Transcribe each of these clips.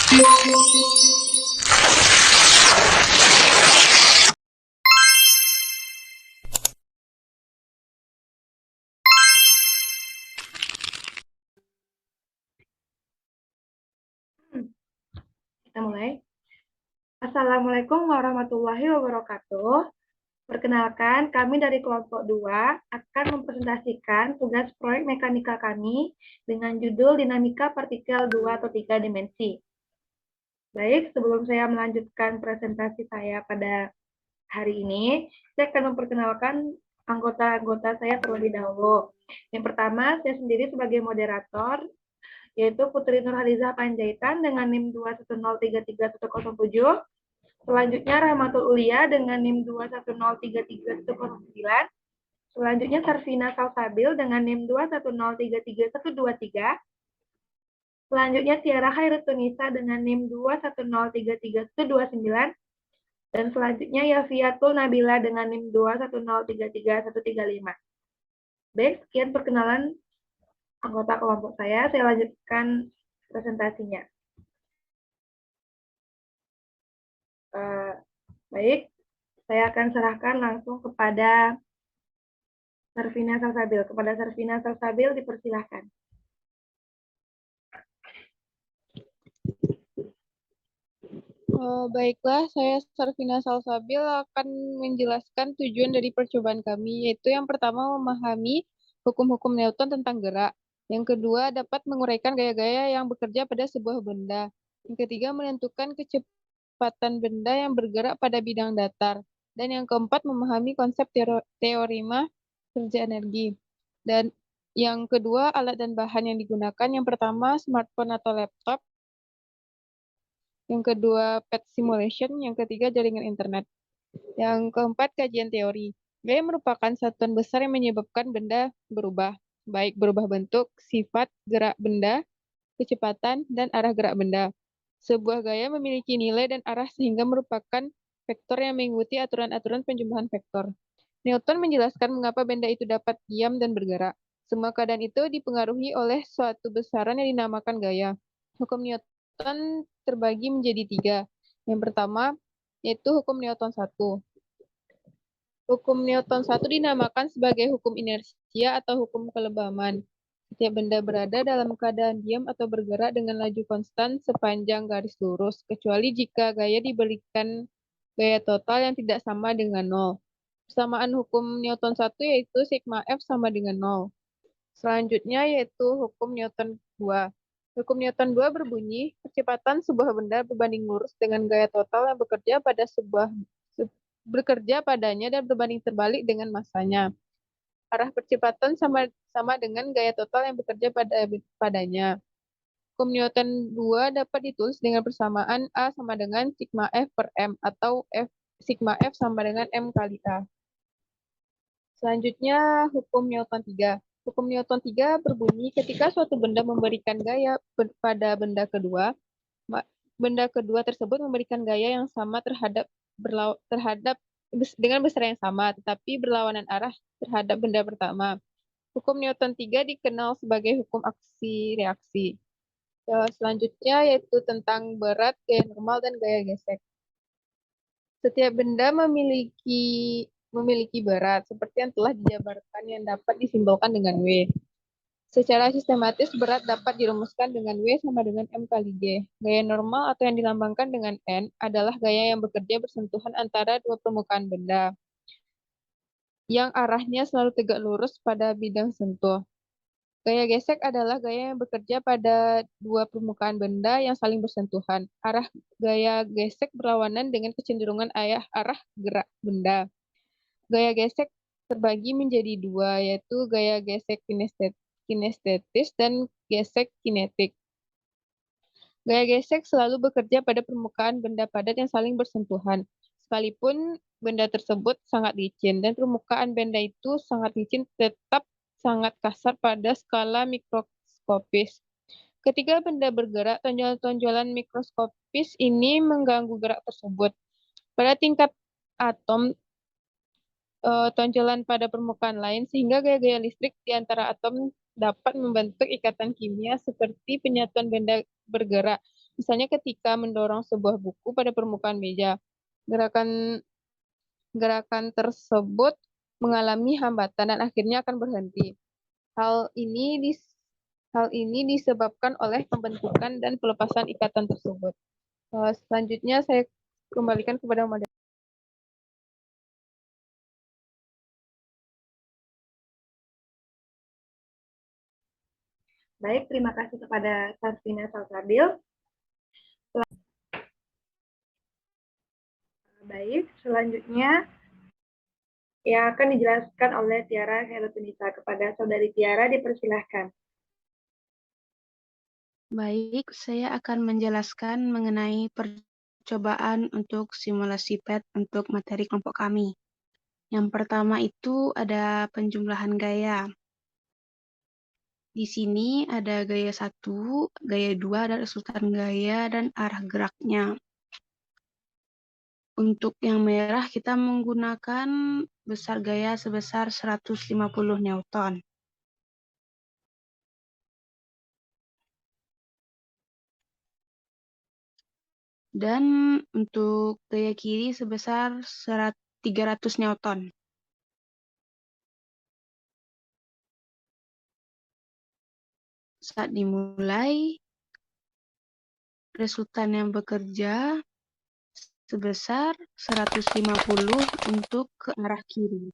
Kita mulai. Assalamualaikum warahmatullahi wabarakatuh. Perkenalkan, kami dari kelompok 2 akan mempresentasikan tugas proyek mekanika kami dengan judul Dinamika Partikel 2 atau 3 dimensi. Baik, sebelum saya melanjutkan presentasi saya pada hari ini, saya akan memperkenalkan anggota-anggota saya terlebih dahulu. Yang pertama, saya sendiri sebagai moderator, yaitu Putri Nurhaliza Panjaitan dengan NIM 210331107. Selanjutnya Rahmatul Ulia dengan NIM 210331109. Selanjutnya Sarvina Salsabil dengan NIM 210331123. Selanjutnya Tiara Khairutunisa dengan NIM 210331129. Dan selanjutnya Yafiatul Nabila dengan NIM 210331135. Baik, sekian perkenalan anggota kelompok saya. Saya lanjutkan presentasinya. Baik, saya akan serahkan langsung kepada Sarvina Salsabil. Kepada Sarvina Salsabil dipersilahkan. Baiklah, saya Sarvina Salsabil akan menjelaskan tujuan dari percobaan kami, yaitu yang pertama memahami hukum-hukum Newton tentang gerak. Yang kedua, dapat menguraikan gaya-gaya yang bekerja pada sebuah benda. Yang ketiga, menentukan kecepatan benda yang bergerak pada bidang datar. Dan yang keempat, memahami konsep teorema kerja energi. Dan yang kedua, alat dan bahan yang digunakan. Yang pertama, smartphone atau laptop. Yang kedua, pet simulation. Yang ketiga, jaringan internet. Yang keempat, kajian teori. Gaya merupakan satuan besar yang menyebabkan benda berubah, baik berubah bentuk, sifat, gerak benda, kecepatan, dan arah gerak benda. Sebuah gaya memiliki nilai dan arah sehingga merupakan vektor yang mengikuti aturan-aturan penjumlahan vektor. Newton menjelaskan mengapa benda itu dapat diam dan bergerak. Semua keadaan itu dipengaruhi oleh suatu besaran yang dinamakan gaya. Hukum Newton terbagi menjadi 3. Yang pertama, yaitu hukum Newton 1. Hukum Newton 1 dinamakan sebagai hukum inersia atau hukum kelebaman. Setiap benda berada dalam keadaan diam atau bergerak dengan laju konstan sepanjang garis lurus, kecuali jika gaya diberikan gaya total yang tidak sama dengan 0. Persamaan hukum Newton 1 yaitu sigma F sama dengan 0. Selanjutnya yaitu hukum Newton 2. Hukum Newton 2 berbunyi, kecepatan sebuah benda berbanding lurus dengan gaya total yang bekerja padanya dan berbanding terbalik dengan massanya. Arah percepatan sama dengan gaya total yang bekerja padanya. Hukum Newton 2 dapat ditulis dengan persamaan A sama dengan sigma F per M atau sigma F sama dengan M kali A. Selanjutnya hukum Newton 3. Hukum Newton 3 berbunyi ketika suatu benda memberikan gaya pada benda kedua tersebut memberikan gaya yang sama dengan besar yang sama, tetapi berlawanan arah terhadap benda pertama. Hukum Newton 3 dikenal sebagai hukum aksi-reaksi. Selanjutnya yaitu tentang berat, gaya normal, dan gaya gesek. Setiap benda memiliki berat, seperti yang telah dijabarkan yang dapat disimbolkan dengan W. Secara sistematis, berat dapat dirumuskan dengan W sama dengan M kali G. Gaya normal atau yang dilambangkan dengan N adalah gaya yang bekerja bersentuhan antara dua permukaan benda, yang arahnya selalu tegak lurus pada bidang sentuh. Gaya gesek adalah gaya yang bekerja pada dua permukaan benda yang saling bersentuhan. Arah gaya gesek berlawanan dengan kecenderungan arah gerak benda. Gaya gesek terbagi menjadi 2, yaitu gaya gesek kinestetis dan gesek kinetik. Gaya gesek selalu bekerja pada permukaan benda padat yang saling bersentuhan, sekalipun benda tersebut sangat licin, dan permukaan benda itu sangat licin tetap sangat kasar pada skala mikroskopis. Ketika benda bergerak, tonjolan-tonjolan mikroskopis ini mengganggu gerak tersebut. Pada tingkat atom, tonjolan pada permukaan lain, sehingga gaya-gaya listrik di antara atom dapat membentuk ikatan kimia seperti penyatuan benda bergerak. Misalnya ketika mendorong sebuah buku pada permukaan meja. Gerakan gerakan tersebut mengalami hambatan dan akhirnya akan berhenti. Hal ini hal ini disebabkan oleh pembentukan dan pelepasan ikatan tersebut. Selanjutnya saya kembalikan kepada moderator. Baik, terima kasih kepada Sarfina Salsabil. Baik, selanjutnya yang akan dijelaskan oleh Tiara Herutunisa. Kepada Saudari Tiara dipersilahkan. Baik, saya akan menjelaskan mengenai percobaan untuk simulasi PET untuk materi kelompok kami. Yang pertama itu ada penjumlahan gaya. Di sini ada gaya 1, gaya 2, ada resultan gaya, dan arah geraknya. Untuk yang merah kita menggunakan besar gaya sebesar 150 Newton. Dan untuk gaya kiri sebesar 300 Newton. Saat dimulai, resultan yang bekerja sebesar 150 untuk ke arah kiri.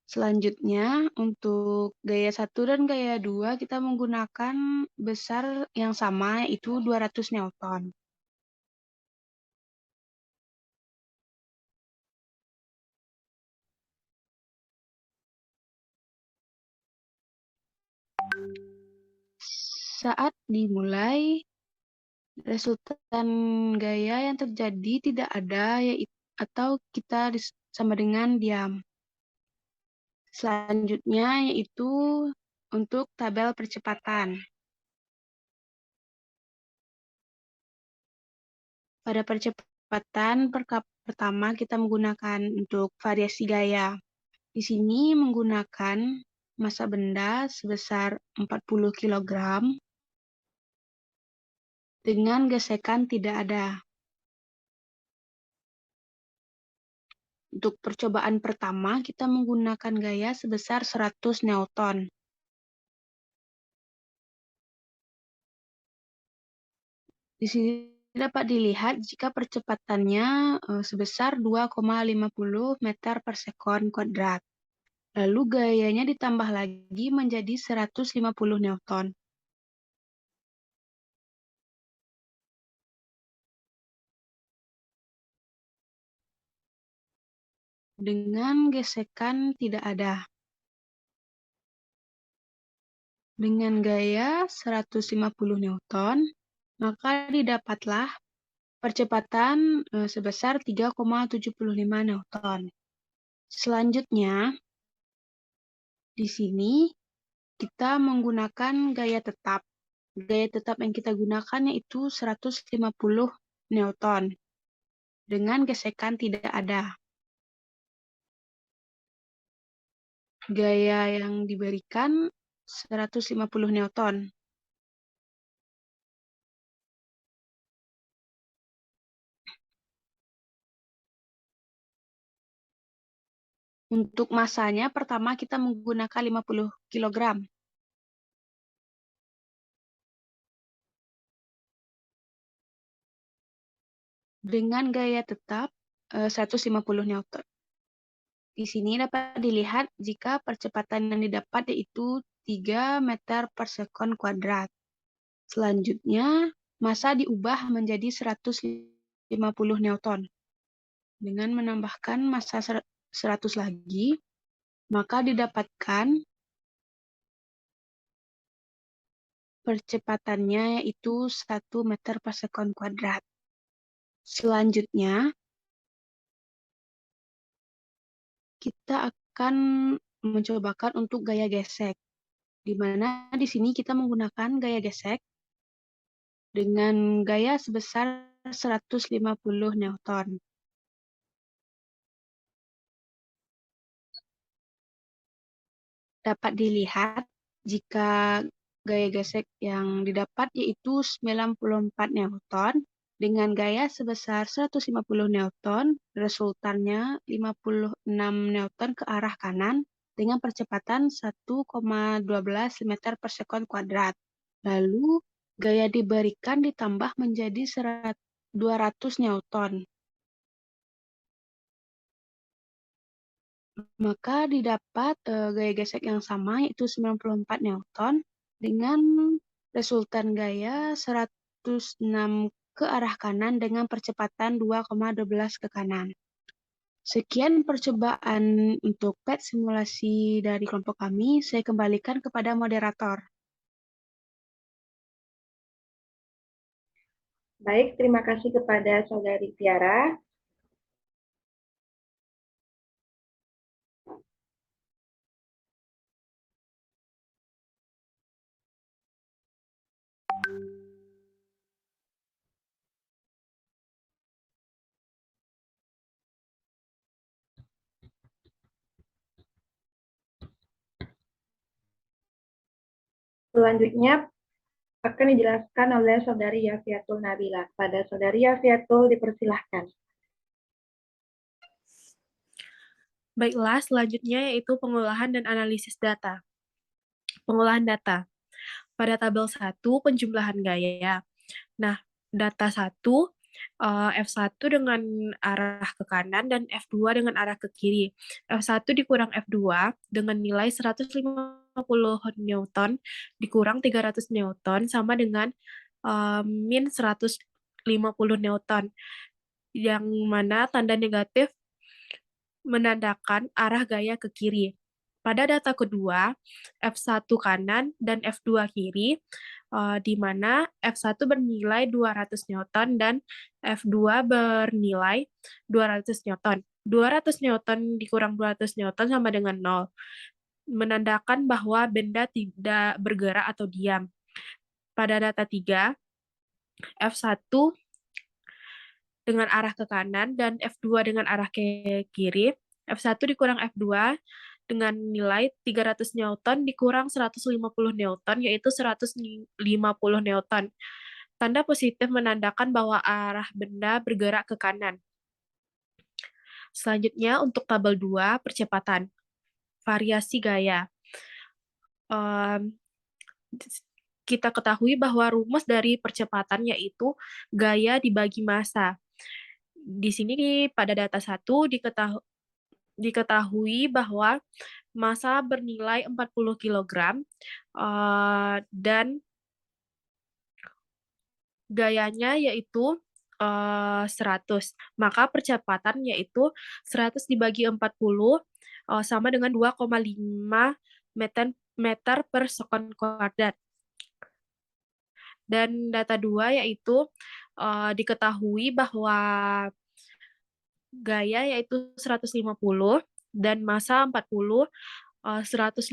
Selanjutnya, untuk gaya 1 dan gaya 2 kita menggunakan besar yang sama, yaitu 200 Newton. Saat dimulai, resultan gaya yang terjadi tidak ada, yaitu atau kita sama dengan diam. Selanjutnya yaitu untuk tabel percepatan. Pada percepatan pertama kita menggunakan untuk variasi gaya. Di sini menggunakan massa benda sebesar 40 kg dengan gesekan tidak ada. Untuk percobaan pertama, kita menggunakan gaya sebesar 100 Newton. Di sini dapat dilihat jika percepatannya sebesar 2,50 meter per sekon kuadrat. Lalu gayanya ditambah lagi menjadi 150 Newton. Dengan gesekan tidak ada. Dengan gaya 150 Newton, maka didapatlah percepatan sebesar 3,75 Newton. Selanjutnya, di sini kita menggunakan gaya tetap. Gaya tetap yang kita gunakan yaitu 150 Newton. Dengan gesekan tidak ada. Gaya yang diberikan 150 Newton. Untuk massanya pertama kita menggunakan 50 kg. Dengan gaya tetap 150 Newton. Di sini dapat dilihat jika percepatan yang didapat yaitu 3 meter per sekon kuadrat. Selanjutnya, massa diubah menjadi 150 Newton. Dengan menambahkan massa 100 lagi, maka didapatkan percepatannya yaitu 1 meter per sekon kuadrat. Selanjutnya, kita akan mencobakan untuk gaya gesek, di mana di sini kita menggunakan gaya gesek dengan gaya sebesar 150 Newton. Dapat dilihat jika gaya gesek yang didapat yaitu 94 Newton dengan gaya sebesar 150 Newton, resultannya 56 Newton ke arah kanan dengan percepatan 1,12 meter per sekon kuadrat. Lalu, gaya diberikan ditambah menjadi 200 Newton. Maka didapat gaya gesek yang sama yaitu 94 Newton dengan resultan gaya 106 ke arah kanan dengan percepatan 2,12 ke kanan. Sekian percobaan untuk PET simulasi dari kelompok kami. Saya kembalikan kepada moderator. Baik, terima kasih kepada Saudari Tiara. Selanjutnya akan dijelaskan oleh Saudari Yafiatul Nabila. Pada Saudari Yafiatul dipersilahkan. Baiklah, selanjutnya yaitu pengolahan dan analisis data. Pengolahan data. Pada tabel 1, penjumlahan gaya. Nah, data 1, F1 dengan arah ke kanan dan F2 dengan arah ke kiri. F1 dikurang F2 dengan nilai 150 Newton dikurang 300 Newton sama dengan min 150 Newton. Yang mana tanda negatif menandakan arah gaya ke kiri. Pada data kedua, F1 kanan dan F2 kiri, di mana F1 bernilai 200 Newton dan F2 bernilai 200 Newton. 200 Newton dikurang 200 Newton sama dengan 0, menandakan bahwa benda tidak bergerak atau diam. Pada data 3, F1 dengan arah ke kanan dan F2 dengan arah ke kiri, F1 dikurang F2 dengan nilai 300 Newton dikurang 150 Newton, yaitu 150 Newton. Tanda positif menandakan bahwa arah benda bergerak ke kanan. Selanjutnya, untuk tabel 2, percepatan. Variasi gaya. Kita ketahui bahwa rumus dari percepatan yaitu gaya dibagi massa. Di sini pada data 1 diketahui bahwa massa bernilai 40 kg dan gayanya yaitu 100. Maka percepatan yaitu 100 dibagi 40 sama dengan 2,5 meter per sekon kuadrat. Dan data 2 yaitu diketahui bahwa gaya yaitu 150 dan massa 40, 150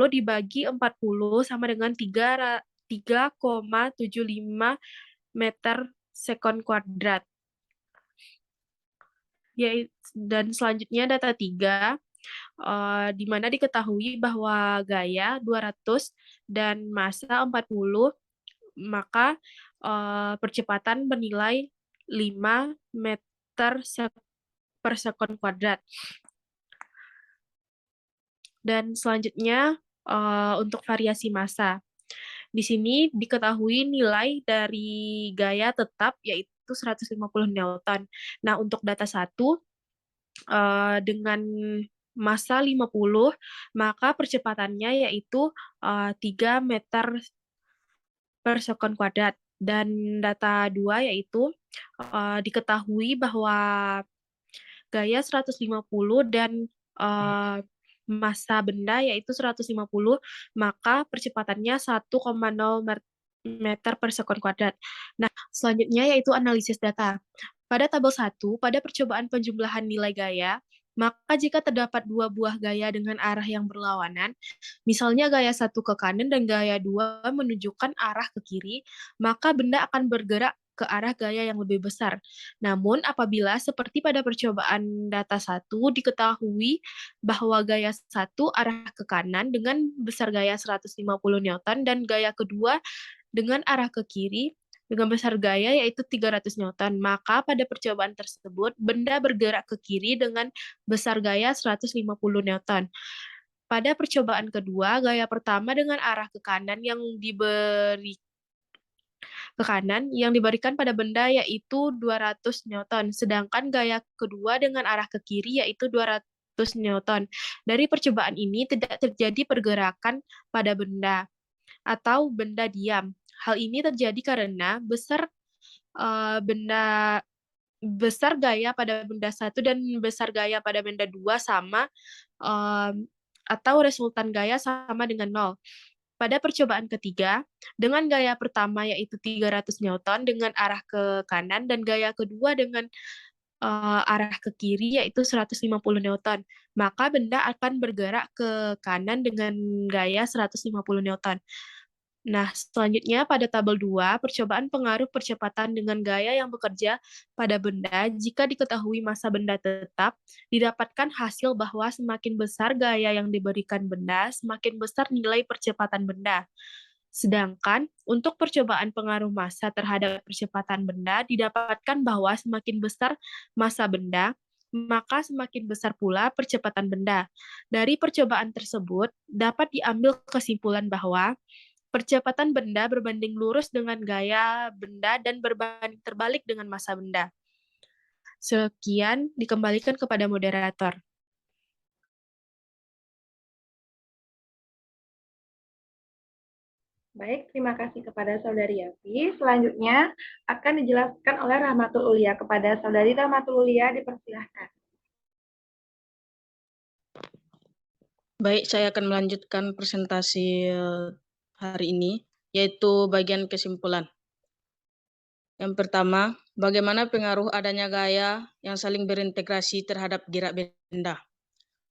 dibagi 40 sama dengan 3,75 meter sekon kuadrat. Dan selanjutnya data 3, di mana diketahui bahwa gaya 200 dan massa 40, maka percepatan bernilai 5 meter per sekon kuadrat. Dan selanjutnya untuk variasi massa. Di sini diketahui nilai dari gaya tetap yaitu 150 Newton. Nah, untuk data 1 dengan massa 50, maka percepatannya yaitu 3 meter per sekon kuadrat. Dan data 2 yaitu diketahui bahwa gaya 150 dan massa benda yaitu 150, maka percepatannya 1,0 meter per sekon kuadrat. Nah, selanjutnya yaitu analisis data. Pada tabel 1, pada percobaan penjumlahan nilai gaya, maka jika terdapat dua buah gaya dengan arah yang berlawanan, misalnya gaya 1 ke kanan dan gaya 2 menunjukkan arah ke kiri, maka benda akan bergerak ke arah gaya yang lebih besar. Namun, apabila seperti pada percobaan data 1 diketahui bahwa gaya 1 arah ke kanan dengan besar gaya 150 Newton dan gaya kedua dengan arah ke kiri dengan besar gaya yaitu 300 Newton, maka pada percobaan tersebut benda bergerak ke kiri dengan besar gaya 150 Newton. Pada percobaan kedua, gaya pertama dengan arah ke kanan yang diberikan pada benda yaitu 200 Newton, sedangkan gaya kedua dengan arah ke kiri yaitu 200 Newton. Dari percobaan ini tidak terjadi pergerakan pada benda atau benda diam. Hal ini terjadi karena besar gaya pada benda 1 dan besar gaya pada benda 2 sama atau resultan gaya sama dengan 0. Pada percobaan ketiga, dengan gaya pertama yaitu 300 Newton dengan arah ke kanan dan gaya kedua dengan arah ke kiri yaitu 150 Newton, maka benda akan bergerak ke kanan dengan gaya 150 Newton. Nah, selanjutnya pada tabel 2, percobaan pengaruh percepatan dengan gaya yang bekerja pada benda jika diketahui massa benda tetap, didapatkan hasil bahwa semakin besar gaya yang diberikan benda, semakin besar nilai percepatan benda. Sedangkan untuk percobaan pengaruh massa terhadap percepatan benda, didapatkan bahwa semakin besar massa benda, maka semakin besar pula percepatan benda. Dari percobaan tersebut, dapat diambil kesimpulan bahwa percepatan benda berbanding lurus dengan gaya benda dan berbanding terbalik dengan massa benda. Sekian, dikembalikan kepada moderator. Baik, terima kasih kepada Saudari Yafi. Selanjutnya akan dijelaskan oleh Rahmatul Ulia. Kepada Saudari Rahmatul Ulia, dipersilahkan. Baik, saya akan melanjutkan presentasi hari ini, yaitu bagian kesimpulan. Yang pertama, bagaimana pengaruh adanya gaya yang saling berintegrasi terhadap gerak benda.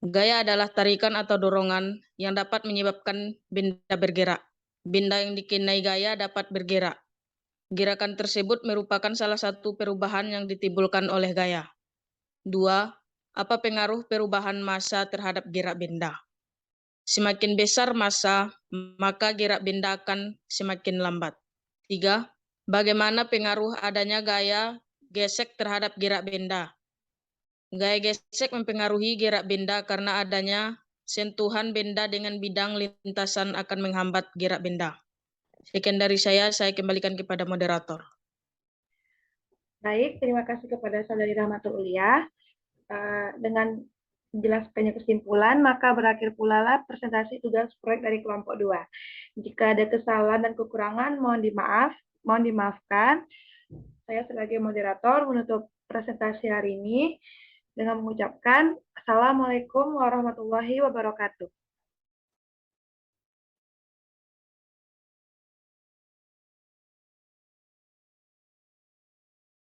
Gaya adalah tarikan atau dorongan yang dapat menyebabkan benda bergerak. Benda yang dikenai gaya dapat bergerak. Gerakan tersebut merupakan salah satu perubahan yang ditimbulkan oleh gaya. 2. Apa pengaruh perubahan massa terhadap gerak benda? Semakin besar massa, maka gerak benda akan semakin lambat. 3. Bagaimana pengaruh adanya gaya gesek terhadap gerak benda? Gaya gesek mempengaruhi gerak benda karena adanya sentuhan benda dengan bidang lintasan akan menghambat gerak benda. Sekian dari saya kembalikan kepada moderator. Baik, terima kasih kepada Saudari Rahmatul Ulia. Dengan menjelaskannya kesimpulan, maka berakhir pula lah presentasi tugas proyek dari kelompok 2. Jika ada kesalahan dan kekurangan, mohon dimaafkan. Saya sebagai moderator menutup presentasi hari ini dengan mengucapkan Assalamualaikum warahmatullahi wabarakatuh.